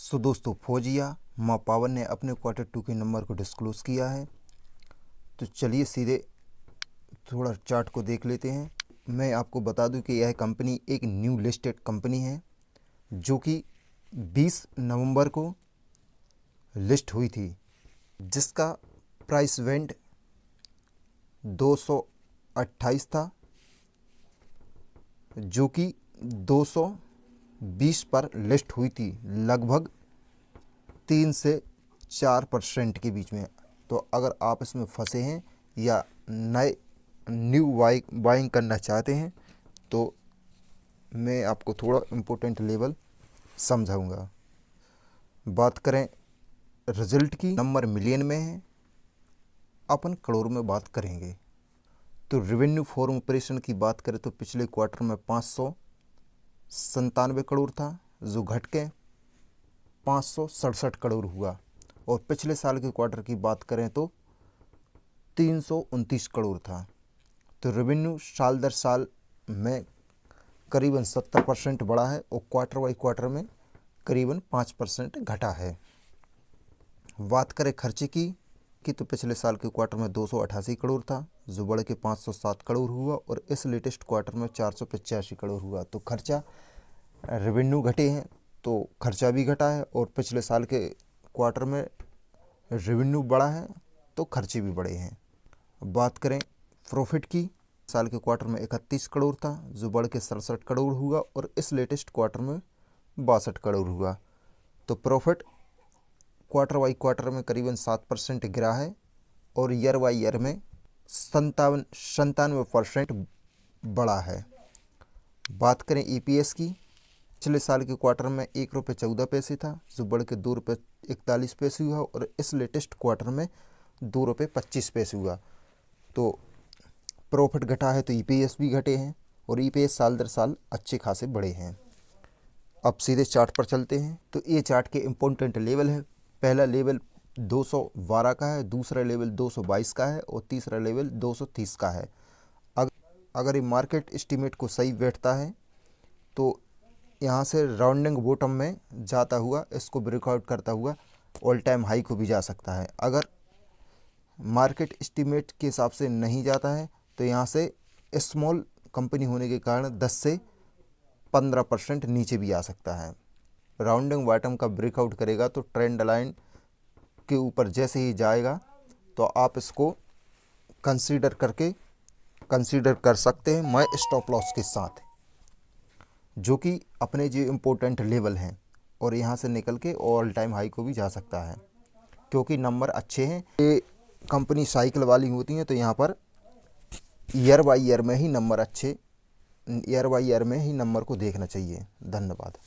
सो दोस्तों, फौजिया माँ पावर ने अपने क्वार्टर 2 के नंबर को डिस्क्लोज़ किया है। तो चलिए सीधे थोड़ा चार्ट को देख लेते हैं। मैं आपको बता दूं कि यह कंपनी एक न्यू लिस्टेड कंपनी है जो कि 20 नवंबर को लिस्ट हुई थी, जिसका प्राइस वेंट 228 था, जो कि 220 पर लिस्ट हुई थी, लगभग 3 से 4% के बीच में। तो अगर आप इसमें फंसे हैं या न्यू बाइंग करना चाहते हैं तो मैं आपको थोड़ा इम्पोर्टेंट लेवल समझाऊंगा। बात करें रिजल्ट की, नंबर मिलियन में है, अपन करोड़ में बात करेंगे। तो रेवेन्यू फॉर ऑपरेशन की बात करें तो पिछले क्वार्टर में 597 करोड़ था, जो घट के 567 करोड़ हुआ। और पिछले साल के क्वार्टर की बात करें तो 329 करोड़ था। तो रेवेन्यू साल दर साल में करीबन 70% बढ़ा है और क्वार्टर बाई क्वार्टर में करीबन 5% घटा है। बात करें खर्चे की तो पिछले साल के क्वार्टर में 288 करोड़ था, जो बढ़ के 507 करोड़ हुआ और इस लेटेस्ट क्वार्टर में 485 करोड़ हुआ। तो खर्चा, रेवेन्यू घटे हैं तो खर्चा भी घटा है, और पिछले साल के क्वार्टर में रेवेन्यू बढ़ा है तो खर्चे भी बढ़े हैं। बात करें प्रॉफिट की, साल के क्वार्टर में 31 करोड़ था, जो बढ़ के 67 करोड़ हुआ और इस लेटेस्ट क्वार्टर में 62 करोड़ हुआ। तो प्रॉफिट क्वार्टर बाई क्वार्टर में करीबन 7% गिरा है और ईयर बाई ईयर में 97% बढ़ा है। बात करें ईपीएस की, पिछले साल के क्वार्टर में 1 रुपये 14 पैसे था, जो बढ़ के 2 रुपये 41 पैसे हुआ और इस लेटेस्ट क्वार्टर में 2 रुपये 25 पैसे हुआ। तो प्रॉफिट घटा है तो ईपीएस भी घटे हैं, और ईपीएस साल दर साल अच्छे खासे बढ़े हैं। अब सीधे चार्ट पर चलते हैं। तो ये चार्ट के इम्पोर्टेंट लेवल है। पहला लेवल 212 का है, दूसरा लेवल 222 का है और तीसरा लेवल 230 का है। अगर ये मार्केट एस्टीमेट को सही बैठता है तो यहाँ से राउंडिंग बॉटम में जाता हुआ, इसको ब्रेकआउट करता हुआ ऑल टाइम हाई को भी जा सकता है। अगर मार्केट एस्टीमेट के हिसाब से नहीं जाता है तो यहाँ से स्मॉल कंपनी होने के कारण 10 से 15% नीचे भी आ सकता है। राउंडिंग बॉटम का ब्रेकआउट करेगा तो ट्रेंड लाइन के ऊपर जैसे ही जाएगा तो आप इसको कंसीडर कर सकते हैं मैं स्टॉप लॉस के साथ, जो कि अपने जो इम्पोर्टेंट लेवल हैं, और यहाँ से निकल के ऑल टाइम हाई को भी जा सकता है, क्योंकि नंबर अच्छे हैं। ये कंपनी साइकिल वाली होती हैं तो यहाँ पर ईयर बाई ईयर में ही नंबर को देखना चाहिए। धन्यवाद।